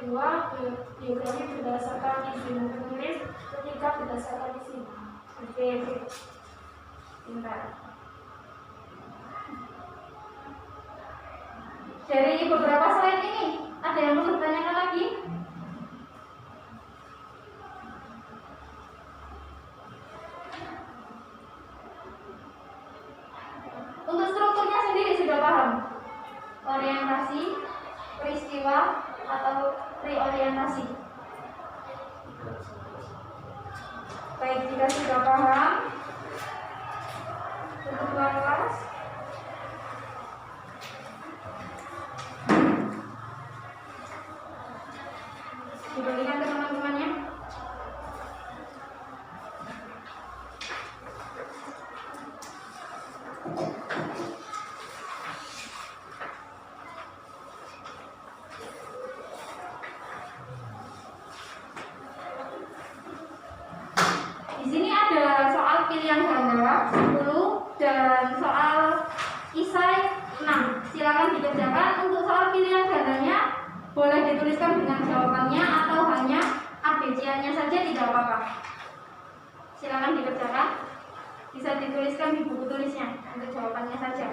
Kedua, biografi berdasarkan izin penulis. Ketiga, berdasarkan izin. Oke, pintar. Dari beberapa slide ini, ada yang perlu ditanyakan lagi? Untuk strukturnya sendiri sudah paham? Orientasi, peristiwa, atau reorientasi? Baik, jika sudah paham, tutup kelas. Diberikan ke teman-temannya. Di sini ada soal pilihan ganda 10 dan soal isai 6. Silakan dikerjakan. Untuk soal pilihan gandanya boleh dituliskan dengan jawabannya atau hanya ABC-nya saja, tidak apa-apa. Silakan dikerjakan. Bisa dituliskan di buku tulisnya untuk jawabannya saja.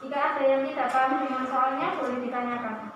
Jika ada yang tidak paham dengan soalnya, boleh ditanyakan.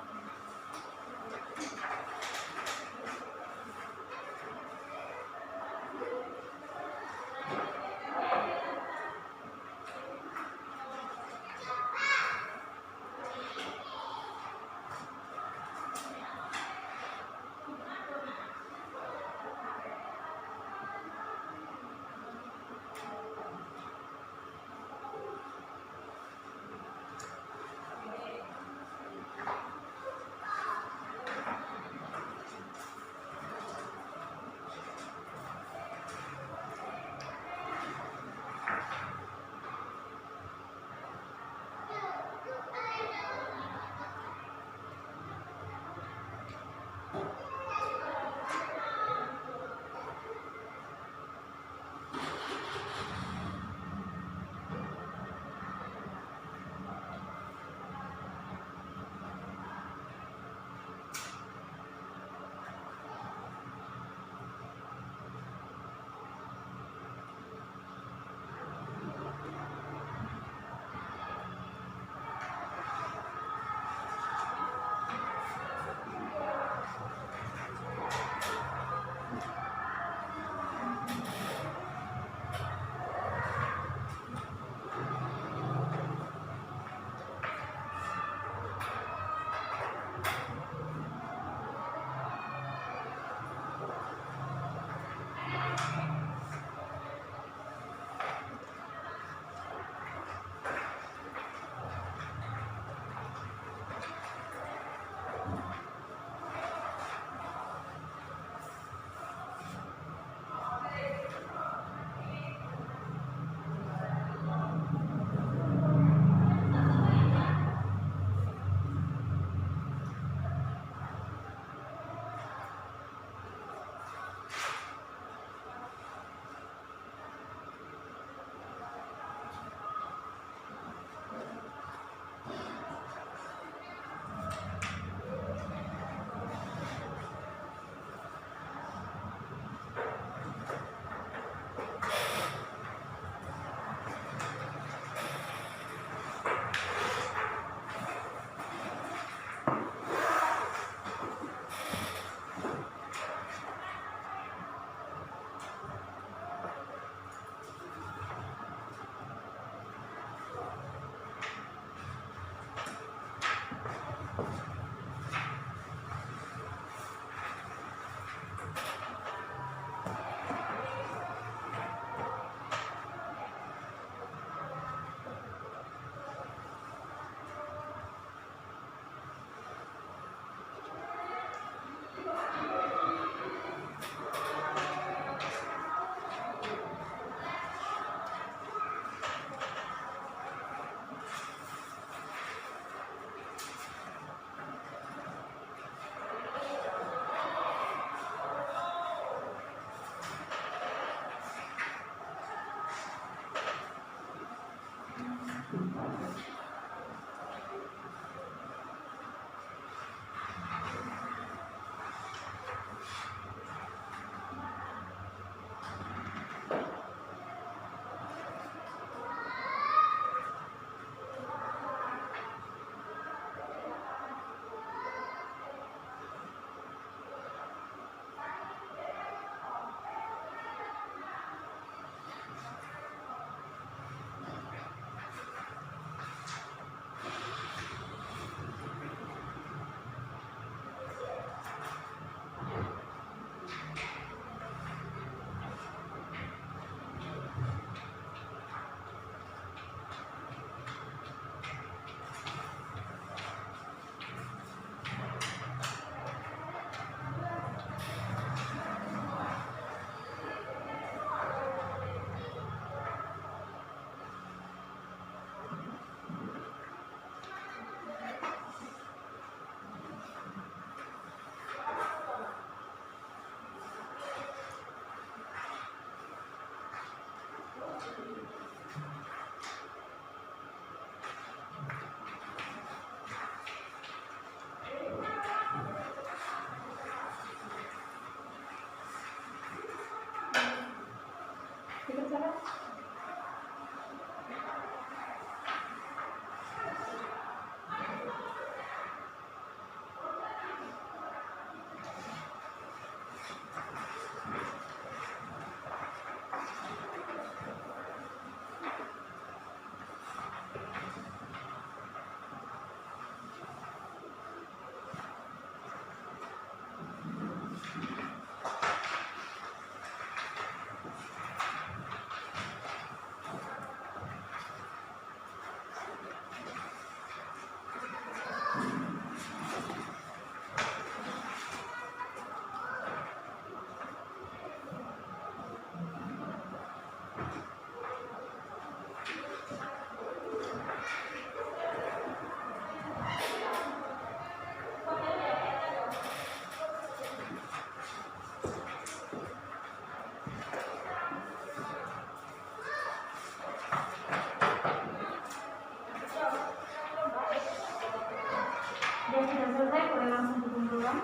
Yang sudah selesai boleh langsung dikumpulkan.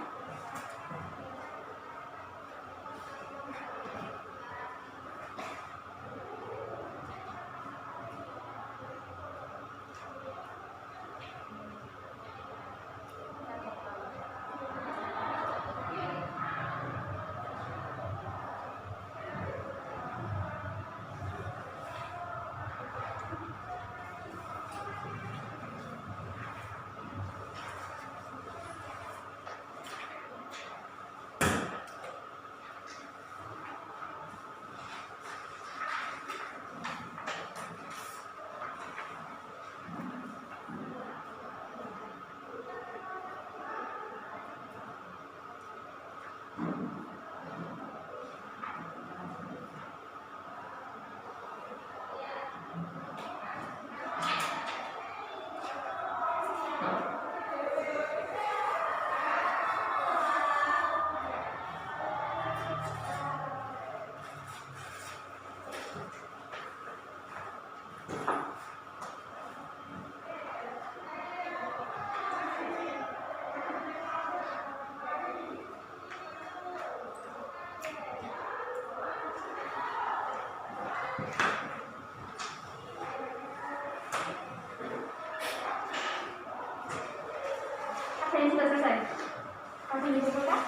Ada yang sudah selesai? Langsung dikumpulkan?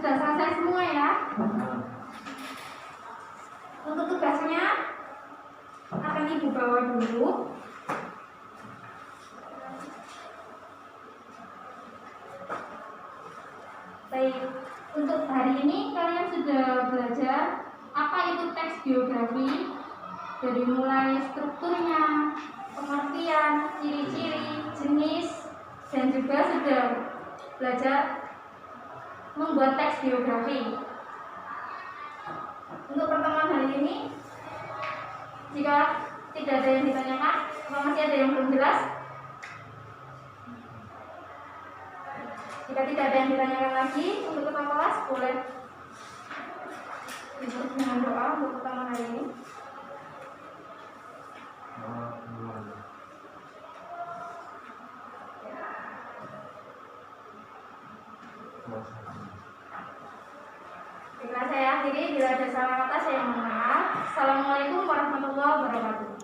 sudah selesai semua ya. Untuk tugasnya akan Ibu bawa dulu. Baik, untuk hari ini kalian sudah belajar apa itu teks biografi, dari mulai strukturnya, pengertian, ciri-ciri, jenis, dan juga sudah belajar membuat teks biografi. Untuk pertemuan hari ini, jika tidak ada yang ditanyakan, atau masih ada yang belum jelas? Jika tidak ada yang ditanyakan lagi, untuk ketua kelas boleh ditutup dengan doa untuk pertemuan hari ini. Baiklah, saya akhiri. Bila ada salah kata saya mohon maaf. Assalamualaikum warahmatullahi wabarakatuh.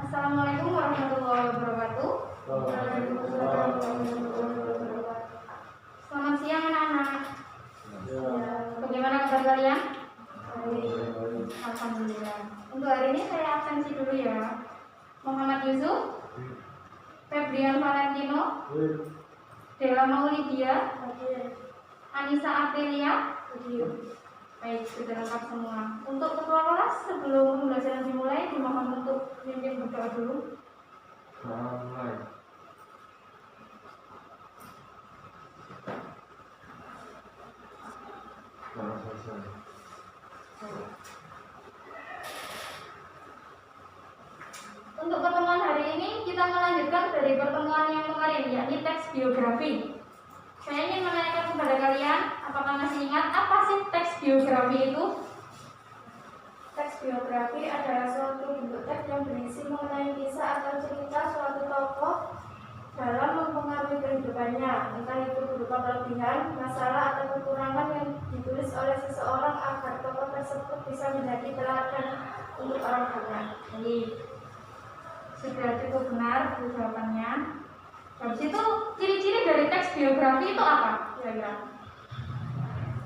Assalamualaikum warahmatullahi wabarakatuh. Selamat siang anak-anak. Bagaimana kabar kalian? Alhamdulillah. Untuk hari ini saya absensi dulu ya. Muhammad Yusuf, Febrian Valentino, Della Maulidia, Anissa Aprilia. Baik, sudah lengkap semua. Untuk ketua kelas, sebelum pembelajaran dimulai, dimohon untuk pimpin berdoa dulu. Untuk pertemuan hari ini kita melanjutkan dari pertemuan yang kemarin, yakni teks biografi. Saya ingin menanyakan kepada kalian, apakah masih ingat apa sih teks biografi itu? Teks biografi adalah suatu bentuk teks yang berisi mengenai kisah atau cerita suatu tokoh dalam mempengaruhi kehidupannya, entah itu berupa kelebihan, masalah, atau kekurangan yang ditulis oleh seseorang agar tokoh tersebut bisa menjadi teladan untuk orang banyak. Jadi sudah cukup benar jawabannya. Habis itu ciri-ciri dari teks biografi itu apa? Kira-kira?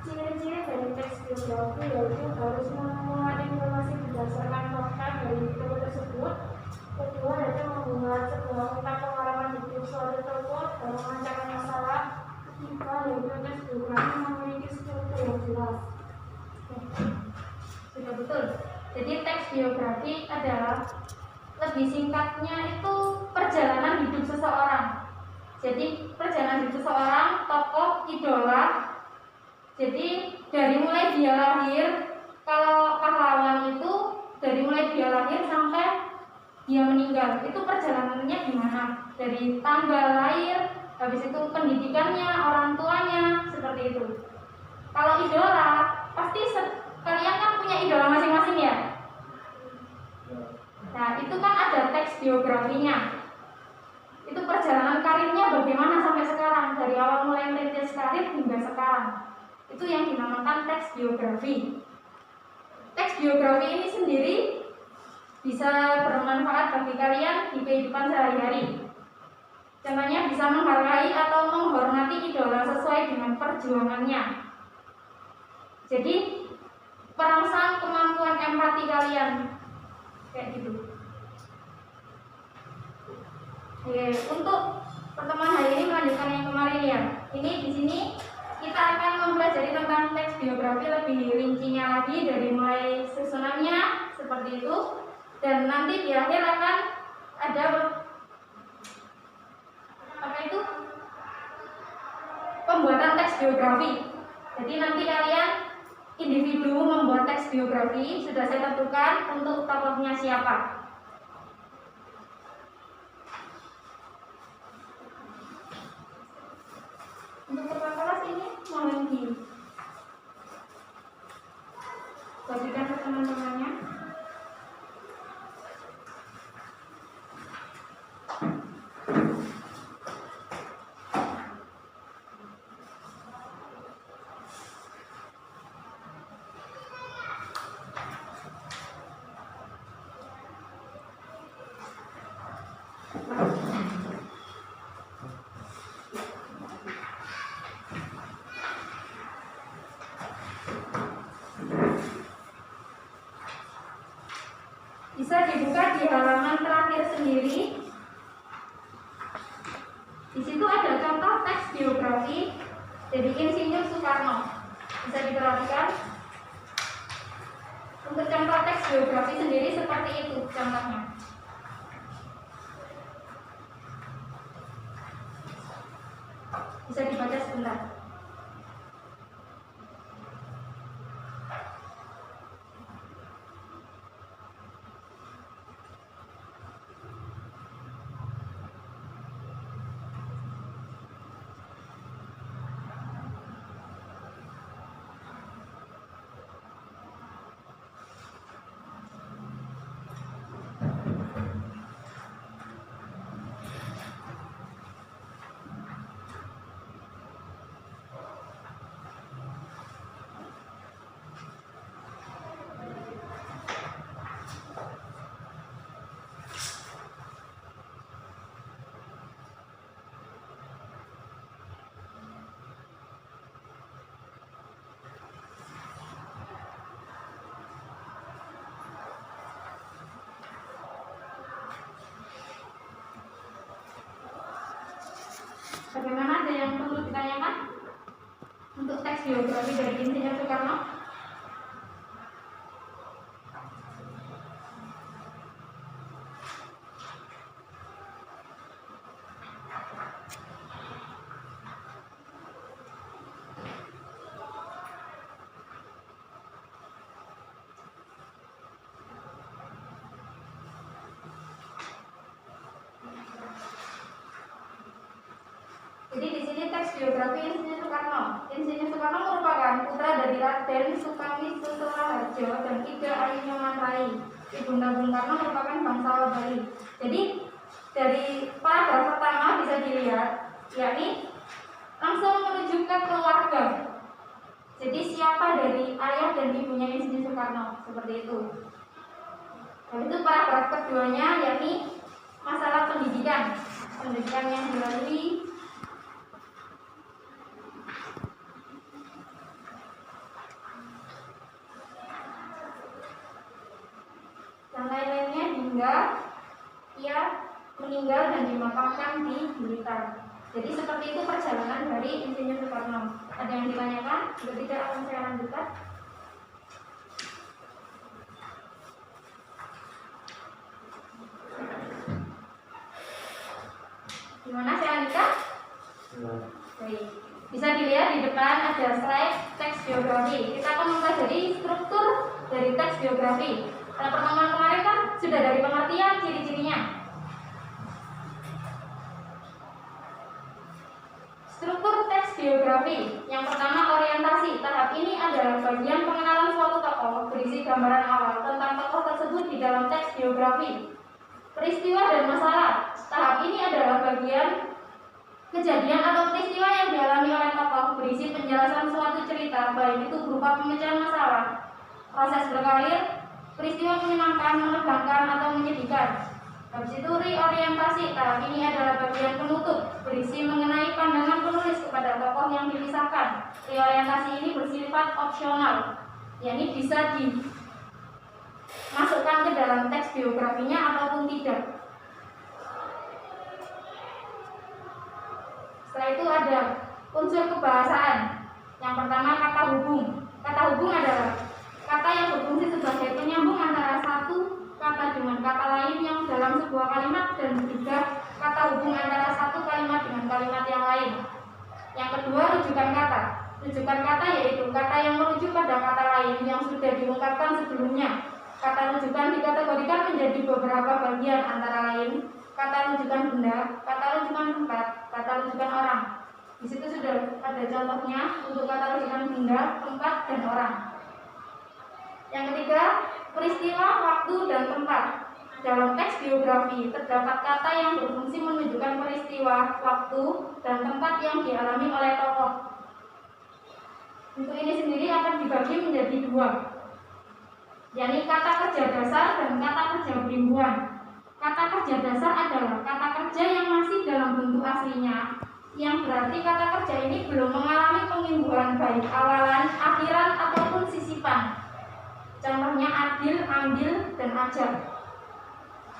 Ciri-ciri dari teks biografi yaitu harus memuat informasi berdasarkan fakta dari tokoh tersebut. Kedua, yaitu membuat sebuah tentang pengalaman hidup suatu tokoh dan memecahkan masalah. Ketiga, yaitu teks biografi memiliki struktur yang jelas. Sudah betul. Jadi teks biografi adalah lebih singkatnya itu perjalanan hidup seseorang. Jadi perjalanan hidup seseorang, tokoh, idola. Jadi dari mulai dia lahir, kalau pahlawan itu dari mulai dia lahir sampai dia meninggal, itu perjalanannya gimana? Dari tanggal lahir, habis itu pendidikannya, orang tuanya, seperti itu. Kalau idola, pasti kalian kan punya idola masing-masing ya? Nah, itu kan ada teks biografinya. Itu perjalanan karirnya bagaimana sampai sekarang, dari awal mulai merintis karir hingga sekarang. Itu yang dinamakan teks biografi. Teks biografi ini sendiri bisa bermanfaat bagi kalian di kehidupan sehari-hari. Contohnya bisa menghargai atau menghormati idola sesuai dengan perjuangannya. Jadi perangsang kemampuan empati kalian. Kayak gitu. Oke, untuk pertemuan hari ini melanjutkan yang kemarin ya. Ini di sini kita akan mempelajari tentang teks biografi lebih rincinya lagi dari mulai susunannya seperti itu, dan nanti di akhir akan ada apa itu? Pembuatan teks biografi. Jadi nanti kalian individu membuat teks biografi, sudah saya tentukan untuk tokohnya siapa. Untuk ketua kelas ini mohon dibagikan ke teman-temannya. Bisa dibuka di halaman terakhir sendiri. Di situ ada contoh teks biografi dari Insinyur Soekarno. Bisa diperhatikan. Untuk contoh teks biografi sendiri seperti itu contohnya. Bisa dibaca sebentar. Bagaimana, ada yang perlu ditanyakan untuk teks biografi dari Insinyur Soekarno? Jadi di sini teks biografi Insinyur Soekarno. Insinyur Soekarno merupakan putra dari Raden Sukarni Susuraharjo dan Ida Ayu Nyomanrai. Ibunda Bung Karno merupakan bangsawan Bali. Jadi dari paragraf pertama bisa dilihat, yakni langsung menuju ke keluarga. Jadi siapa dari ayah dan ibunya Insinyur Soekarno, seperti itu. Dan itu paragraf keduanya, yakni masalah pendidikan. Pendidikan yang dilalui dan lain-lainnya hingga ia meninggal dan dimakamkan di Blitar. Jadi seperti itu perjalanan dari Insinyur Soekarno. Ada yang ditanyakan? Jika tidak, akan saya lanjutkan. Gimana, saya lanjutkan? Baik. Bisa dilihat di depan ada slide teks biografi. Kita akan mempelajari struktur dari teks biografi. Pada pertemuan kemarin kan sudah dari pengertian ciri-cirinya. Struktur teks biografi. Yang pertama, orientasi. Tahap ini adalah bagian pengenalan suatu tokoh, berisi gambaran awal tentang tokoh tersebut di dalam teks biografi. Peristiwa dan masalah. Tahap ini adalah bagian kejadian atau peristiwa yang dialami oleh tokoh, berisi penjelasan suatu cerita, baik itu berupa pemecahan masalah, proses berkarir, peristiwa menyenangkan, menegangkan, atau menyedihkan. Habis itu reorientasi. Tahap ini adalah bagian penutup, berisi mengenai pandangan penulis kepada tokoh yang dipisahkan. Reorientasi ini bersifat opsional, yakni bisa dimasukkan ke dalam teks biografinya ataupun tidak. Setelah itu ada unsur kebahasaan. Yang pertama, kata hubung. Kata hubung adalah kata yang berfungsi sebagai penyambung antara satu kata dengan kata lain yang dalam sebuah kalimat, dan juga kata hubung antara satu kalimat dengan kalimat yang lain. Yang kedua, rujukan kata. Rujukan kata yaitu kata yang merujuk pada kata lain yang sudah diungkapkan sebelumnya. Kata rujukan dikategorikan menjadi beberapa bagian, antara lain kata rujukan benda, kata rujukan tempat, kata rujukan orang. Di situ sudah ada contohnya untuk kata rujukan benda, tempat, dan orang. Yang ketiga, peristiwa, waktu, dan tempat. Dalam teks biografi terdapat kata yang berfungsi menunjukkan peristiwa, waktu, dan tempat yang dialami oleh tokoh. Untuk ini sendiri akan dibagi menjadi dua, yakni kata kerja dasar dan kata kerja perimbuhan. Kata kerja dasar adalah kata kerja yang masih dalam bentuk aslinya, yang berarti kata kerja ini belum mengalami pengimbuhan baik awalan, akhiran, ataupun sisipan. Contohnya adil, ambil, dan ajar.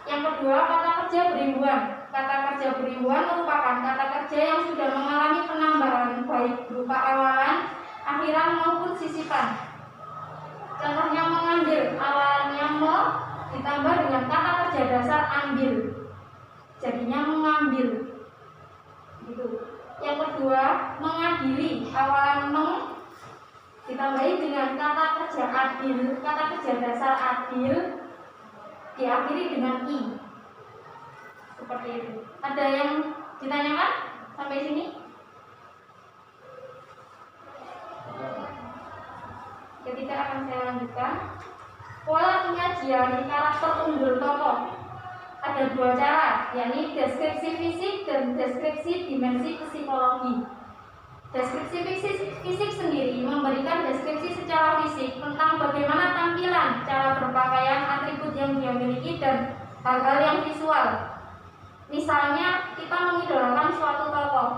Yang kedua, kata kerja beribuan. Kata kerja beribuan merupakan kata kerja yang sudah mengalami penambahan baik berupa awalan, akhiran maupun sisipan. Contohnya mengambil, awalannya me ditambah dengan kata kerja dasar ambil, jadinya mengambil. Gitu. Yang kedua, mengadili, awalan meng ditambahi dengan kata kerja adil, kata kerja dasar adil diakhiri dengan i. Seperti itu. Ada yang ditanyakan sampai sini? Ketika akan saya lanjutkan. Pola penyajian karakter unggul tokoh ada dua cara, yakni deskripsi fisik dan deskripsi dimensi psikologi. Deskripsi fisik sendiri memberikan deskripsi secara fisik tentang bagaimana tampilan, cara berpakaian, atribut yang dia miliki, dan hal-hal yang visual. Misalnya kita mengidolakan suatu tokoh,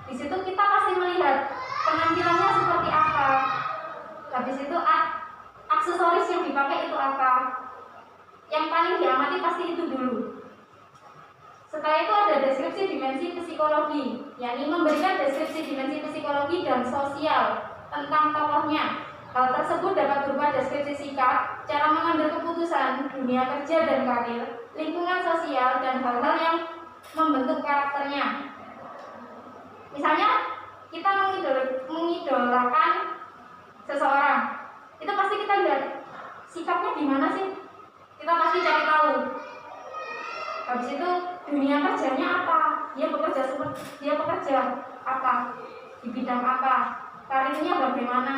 di situ kita pasti melihat penampilannya seperti apa, habis itu aksesoris yang dipakai itu apa. Yang paling diamati pasti itu dulu. Setelah itu ada deskripsi dimensi psikologi, yakni memberikan deskripsi dimensi psikologi dan sosial tentang tokohnya. Hal tersebut dapat berupa deskripsi sikap, cara mengambil keputusan, dunia kerja dan karir, lingkungan sosial, dan hal-hal yang membentuk karakternya. Misalnya kita mengidolakan seseorang, itu pasti kita lihat sikapnya gimana sih, kita pasti cari tahu. Habis itu dunia kerjanya apa, dia bekerja apa, di bidang apa, karirnya bagaimana,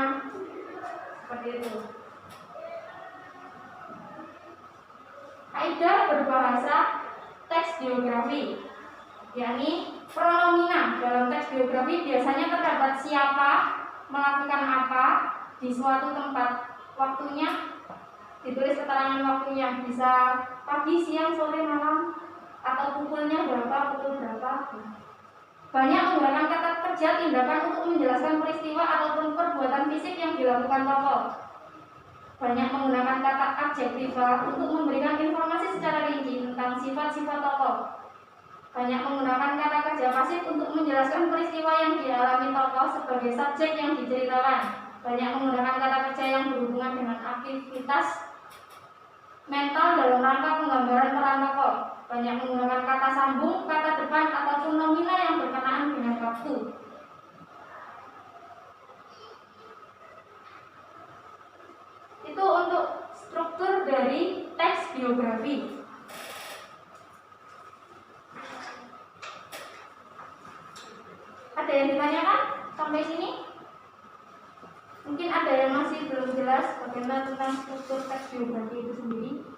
seperti itu. Kaidah berbahasa teks biografi, yakni pronomina. Dalam teks biografi biasanya terdapat siapa, melakukan apa, di suatu tempat, waktunya ditulis keterangan waktunya, bisa pagi, siang, sore, malam, atau pukul berapa. Banyak menggunakan kata kerja tindakan untuk menjelaskan peristiwa ataupun perbuatan fisik yang dilakukan tokoh. Banyak menggunakan kata adjektiva untuk memberikan informasi secara rinci tentang sifat-sifat tokoh. Banyak menggunakan kata kerja pasif untuk menjelaskan peristiwa yang dialami tokoh sebagai subjek yang diceritakan. Banyak menggunakan kata kerja yang berhubungan dengan aktivitas mental dalam rangka penggambaran peran tokoh. Banyak menggunakan kata sambung, kata depan, ataupun nomina yang berkenaan dengan waktu. Itu untuk struktur dari teks biografi. Ada yang ditanyakan sampai sini? Mungkin ada yang masih belum jelas bagaimana tentang struktur teks biografi itu sendiri.